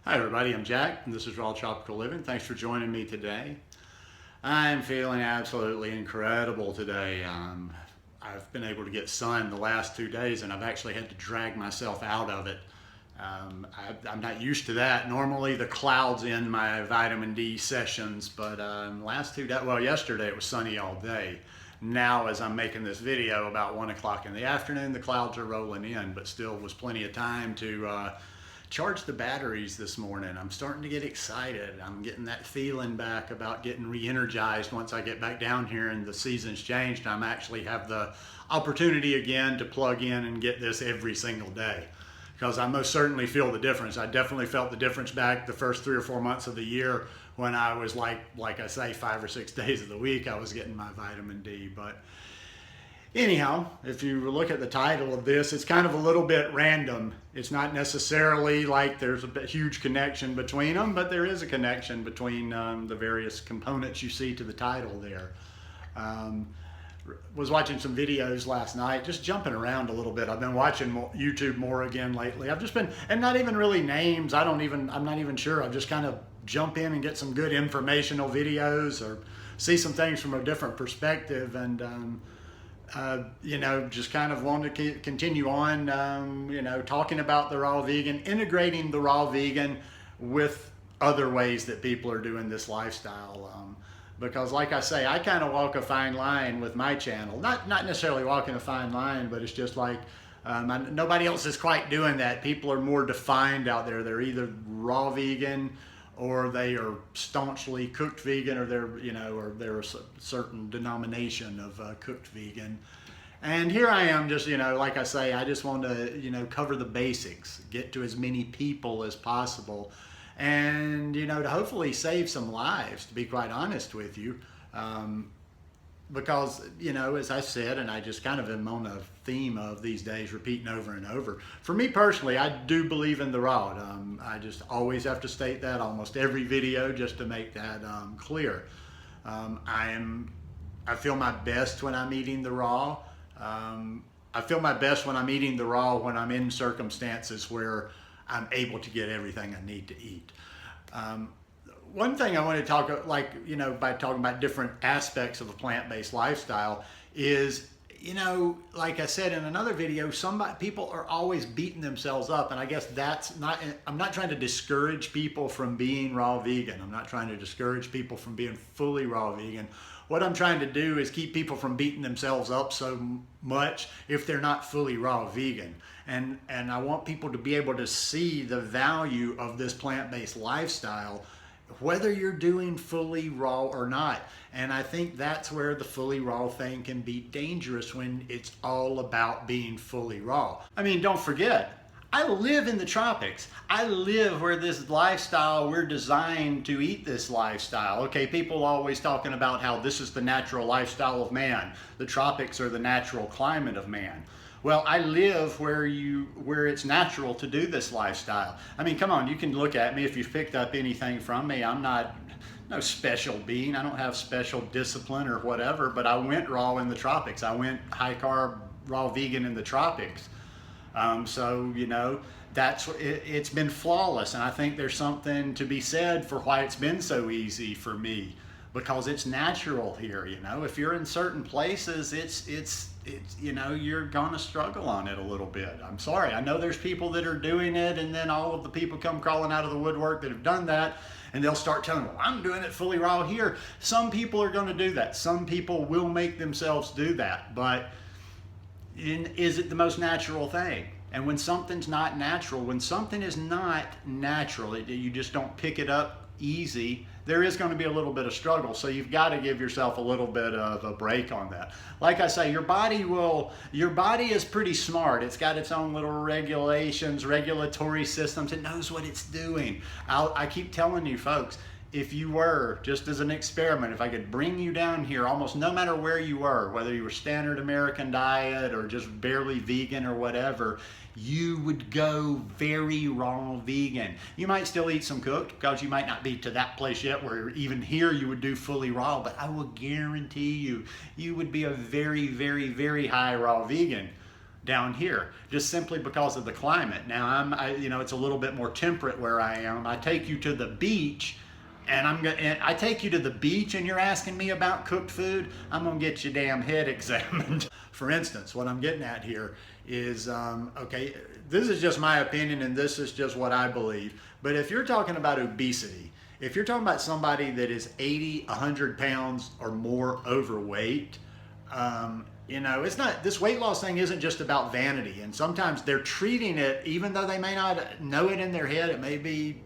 Hi everybody, I'm Jack and this is Raw Tropical Living. Thanks for joining me today. I'm feeling absolutely incredible today. I've been able to get sun the last 2 days and I've actually had to drag myself out of it. I'm not used to that. Normally the clouds end my vitamin D sessions, but last 2 days, well, yesterday it was sunny all day. Now as I'm making this video about 1 o'clock in the afternoon, the clouds are rolling in, but still was plenty of time to charge the batteries this morning. I'm starting to get excited. I'm getting that feeling back about getting re-energized once I get back down here and the season's changed. I'm actually have the opportunity again to plug in and get this every single day, because I most certainly feel the difference. I definitely felt the difference back the first 3 or 4 months of the year when I was like I say, 5 or 6 days of the week I was getting my vitamin D. But anyhow, if you look at the title of this, it's kind of a little bit random. It's not necessarily like there's a huge connection between them, but there is a connection between the various components you see to the title there. Was watching some videos last night, just jumping around a little bit. I've been watching YouTube more again lately. I've just been, and not even really names. I'm not even sure. I just kind of jump in and get some good informational videos or see some things from a different perspective. And just kind of want to continue on, talking about the raw vegan, integrating the raw vegan with other ways that people are doing this lifestyle. Because like I say, I kind of walk a fine line with my channel. Not necessarily walking a fine line, but it's just like nobody else is quite doing that. People are more defined out there. They're either raw vegan, or they are staunchly cooked vegan, or they're a certain denomination of cooked vegan. And here I am, just like I say, I just want to cover the basics, get to as many people as possible, and to hopefully save some lives, to be quite honest with you. Because, as I said, and I just kind of am on a theme of these days repeating over and over. For me personally, I do believe in the raw. I just always have to state that almost every video just to make that clear. I feel my best when I'm eating the raw. I feel my best when I'm eating the raw when I'm in circumstances where I'm able to get everything I need to eat. One thing I want to talk, by talking about different aspects of a plant-based lifestyle is, like I said in another video, people are always beating themselves up, and I guess I'm not trying to discourage people from being raw vegan. I'm not trying to discourage people from being fully raw vegan. What I'm trying to do is keep people from beating themselves up so much if they're not fully raw vegan. And I want people to be able to see the value of this plant-based lifestyle, whether you're doing fully raw or not. And I think that's where the fully raw thing can be dangerous, when it's all about being fully raw. I mean, don't forget, I live in the tropics. I live where this lifestyle, we're designed to eat this lifestyle. Okay, people always talking about how this is the natural lifestyle of man. The tropics are the natural climate of man. Well, I live where it's natural to do this lifestyle. I mean, come on, you can look at me if you've picked up anything from me. I'm not no special being. I don't have special discipline or whatever, but I went raw in the tropics. I went high carb, raw vegan in the tropics. It's been flawless, and I think there's something to be said for why it's been so easy for me, because it's natural here. If you're in certain places, it's you're gonna struggle on it a little bit. I'm sorry. I know there's people that are doing it, and then all of the people come crawling out of the woodwork that have done that, and they'll start telling, well, I'm doing it fully raw here. Some people are going to do that. Some people will make themselves do that, but is it the most natural thing? And when something's not natural, when something is not natural, you just don't pick it up easy, there is going to be a little bit of struggle. So you've got to give yourself a little bit of a break on that. Like I say, your body is pretty smart. It's got its own little regulations, regulatory systems. It knows what it's doing. I keep telling you folks, if you were, just as an experiment, if I could bring you down here, almost no matter where you were, whether you were standard American diet or just barely vegan or whatever, you would go very raw vegan. You might still eat some cooked, because you might not be to that place yet where even here you would do fully raw, but I will guarantee you, you would be a very, very, very high raw vegan. down here, just simply because of the climate. Now it's a little bit more temperate where I am. I take you to the beach, and I take you to the beach, and you're asking me about cooked food. I'm gonna get your damn head examined. For instance, what I'm getting at here is, okay, this is just my opinion, and this is just what I believe. But if you're talking about obesity, if you're talking about somebody that is 80, 100 pounds or more overweight, it's not, this weight loss thing isn't just about vanity. And sometimes they're treating it, even though they may not know it in their head, it may be,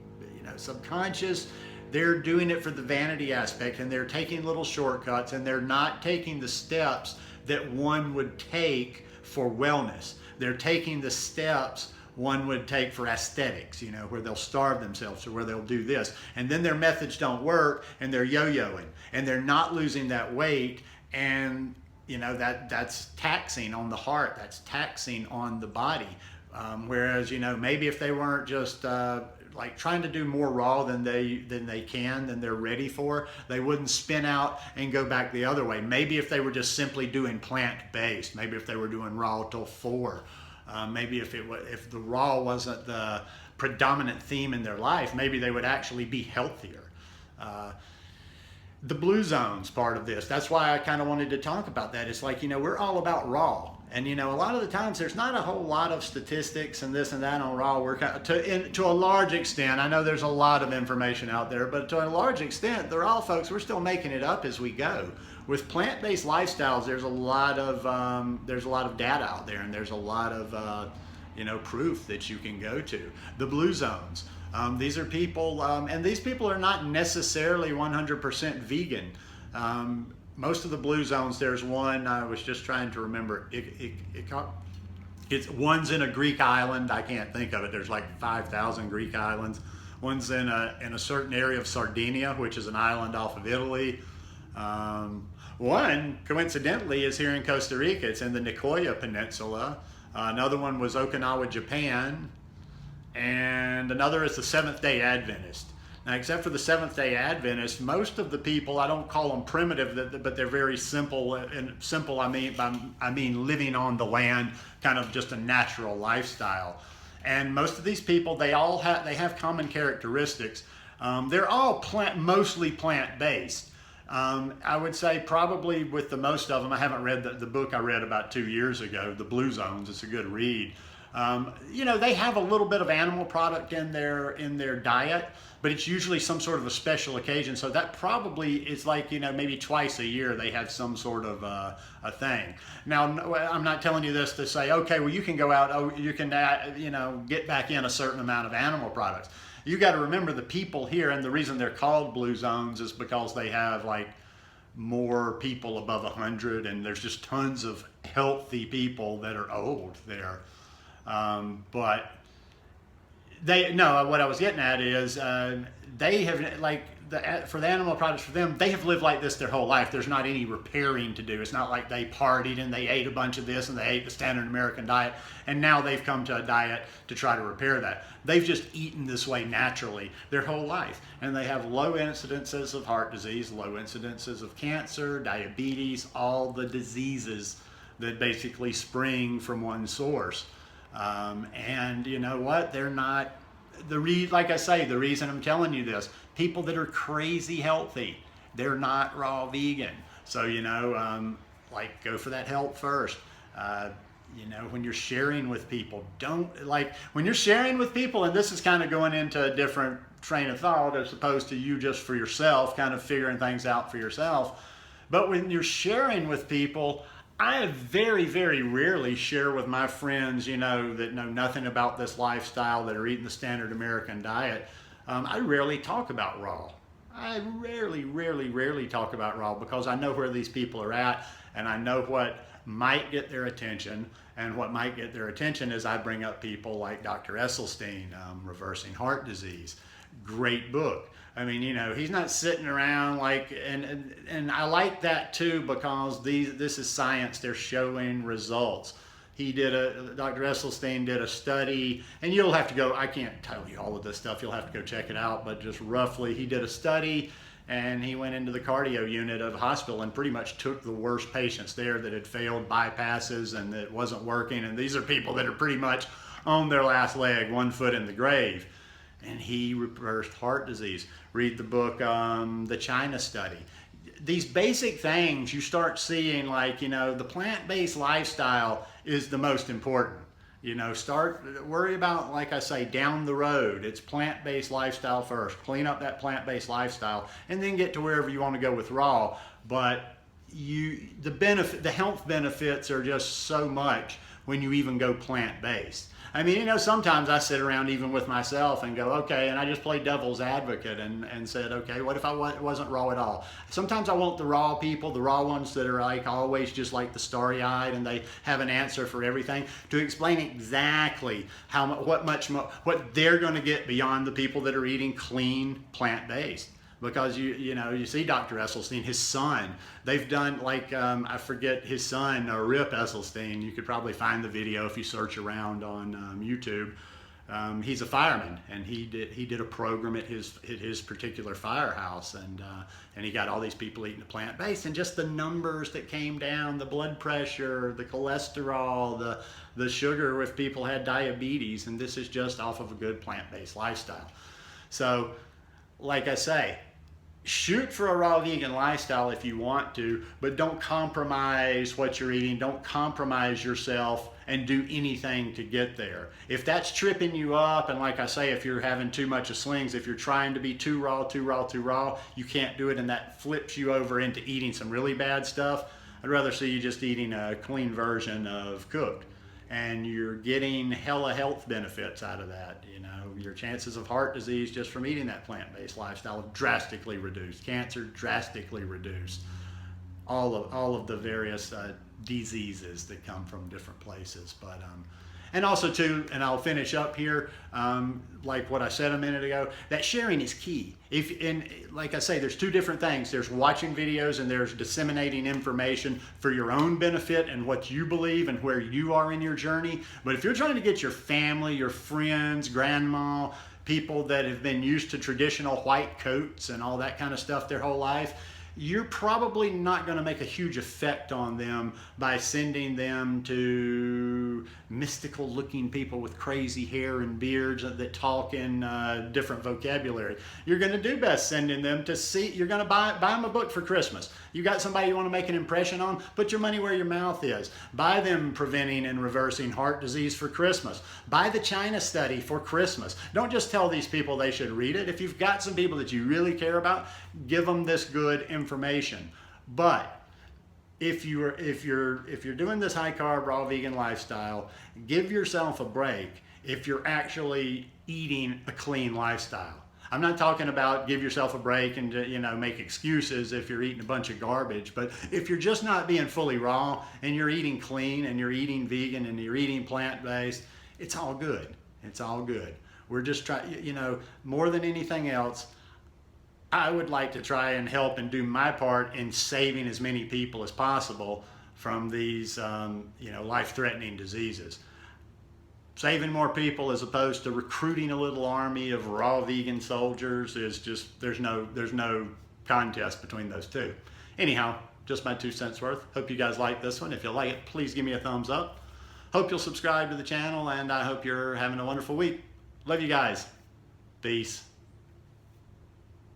subconscious. They're doing it for the vanity aspect, and they're taking little shortcuts, and they're not taking the steps that one would take for wellness. They're taking the steps one would take for aesthetics, where they'll starve themselves or where they'll do this. And then their methods don't work, and they're yo-yoing, and they're not losing that weight. And that's taxing on the heart, that's taxing on the body. Whereas, maybe if they weren't just like trying to do more raw than they're ready for, they wouldn't spin out and go back the other way. Maybe if they were just simply doing plant-based, maybe if they were doing raw till 4, maybe if the raw wasn't the predominant theme in their life, maybe they would actually be healthier. The blue zones part of this, that's why I kind of wanted to talk about that. It's like, we're all about raw. And, a lot of the times there's not a whole lot of statistics and this and that on raw. We're to a large extent, I know there's a lot of information out there, but to a large extent, they're all folks, we're still making it up as we go. With plant-based lifestyles, there's a lot of data out there, and there's a lot of, proof that you can go to. The blue zones. These are people, and these people are not necessarily 100% vegan. Most of the blue zones, there's one, I was just trying to remember, one's in a Greek island, I can't think of it, there's like 5,000 Greek islands. One's in a certain area of Sardinia, which is an island off of Italy. One, coincidentally, is here in Costa Rica, it's in the Nicoya Peninsula. Another one was Okinawa, Japan. And another is the Seventh-day Adventist. Now, except for the Seventh-day Adventist, most of the people, I don't call them primitive, but they're very simple. And simple, I mean living on the land, kind of just a natural lifestyle. And most of these people, they have common characteristics. They're all mostly plant-based. I would say probably with the most of them, I haven't read the book I read about 2 years ago, The Blue Zones. It's a good read. They have a little bit of animal product in their diet, but it's usually some sort of a special occasion. So that probably is like, maybe twice a year they have some sort of a thing. Now, I'm not telling you this to say, okay, well, you can go out, you can, get back in a certain amount of animal products. You got to remember the people here, and the reason they're called blue zones is because they have like more people above 100, and there's just tons of healthy people that are old there. But what I was getting at is they have, like, for the animal products, for them, they have lived like this their whole life. There's not any repairing to do. It's not like they partied and they ate a bunch of this and they ate the standard American diet, and now they've come to a diet to try to repair that. They've just eaten this way naturally their whole life, and they have low incidences of heart disease, low incidences of cancer, diabetes, all the diseases that basically spring from one source. And you know what? They're not, like I say, the reason I'm telling you this, people that are crazy healthy, they're not raw vegan. So, go for that help first. When you're sharing with people, when you're sharing with people, and this is kind of going into a different train of thought as opposed to you just for yourself, kind of figuring things out for yourself. But when you're sharing with people, I very, very rarely share with my friends, that know nothing about this lifestyle, that are eating the standard American diet. I rarely talk about raw. I rarely talk about raw, because I know where these people are at, and I know what might get their attention. And what might get their attention is I bring up people like Dr. Esselstyn, Reversing Heart Disease. Great book. I mean, he's not sitting around and I like that too, because this is science. They're showing results. Dr. Esselstyn did a study, and you'll have to go, I can't tell you all of this stuff, you'll have to go check it out, but just roughly, he did a study, and he went into the cardio unit of a hospital and pretty much took the worst patients there that had failed bypasses and that wasn't working, and these are people that are pretty much on their last leg, 1 foot in the grave. And he reversed heart disease. Read the book, The China Study. These basic things you start seeing, like, the plant-based lifestyle is the most important. Worry about, like I say, down the road. It's plant-based lifestyle first. Clean up that plant-based lifestyle and then get to wherever you want to go with raw. But the health benefits are just so much when you even go plant-based. I mean, sometimes I sit around even with myself and go, okay, and I just play devil's advocate and said, okay, what if I wasn't raw at all? Sometimes I want the raw people, the raw ones that are like always just like the starry-eyed and they have an answer for everything, to explain exactly what they're going to get beyond the people that are eating clean, plant-based. Because you see Dr. Esselstyn, his son, they've done I forget his son, Rip Esselstyn. You could probably find the video if you search around on YouTube. He's a fireman, and he did a program at his particular firehouse, and he got all these people eating the plant-based, and just the numbers that came down, the blood pressure, the cholesterol, the sugar if people had diabetes, and this is just off of a good plant-based lifestyle. So, like I say, shoot for a raw vegan lifestyle if you want to, but don't compromise what you're eating. Don't compromise yourself and do anything to get there. If that's tripping you up, and like I say, if you're having too much of slings, if you're trying to be too raw, you can't do it, and that flips you over into eating some really bad stuff, I'd rather see you just eating a clean version of cooked. And you're getting hella health benefits out of that. Your chances of heart disease just from eating that plant-based lifestyle have drastically reduced. Cancer drastically reduced. All of the various diseases that come from different places. But and also too, and I'll finish up here, like what I said a minute ago, that sharing is key. Like I say, there's two different things. There's watching videos and there's disseminating information for your own benefit and what you believe and where you are in your journey. But if you're trying to get your family, your friends, grandma, people that have been used to traditional white coats and all that kind of stuff their whole life, you're probably not going to make a huge effect on them by sending them to mystical looking people with crazy hair and beards that talk in different vocabulary. You're going to do best sending them to see, you're going to buy them a book for Christmas. You got somebody you want to make an impression on, put your money where your mouth is. Buy them Preventing and Reversing Heart Disease for Christmas. Buy the China Study for Christmas. Don't just tell these people they should read it. If you've got some people that you really care about, give them this good information. But if you're doing this high carb raw vegan lifestyle, give yourself a break if you're actually eating a clean lifestyle. I'm not talking about give yourself a break and make excuses if you're eating a bunch of garbage, but if you're just not being fully raw and you're eating clean and you're eating vegan and you're eating plant-based, it's all good. It's all good. We're just trying, more than anything else, I would like to try and help and do my part in saving as many people as possible from these, life-threatening diseases. Saving more people as opposed to recruiting a little army of raw vegan soldiers is just, there's no contest between those two. Anyhow, just my 2 cents worth. Hope you guys like this one. If you like it, please give me a thumbs up. Hope you'll subscribe to the channel, and I hope you're having a wonderful week. Love you guys. Peace.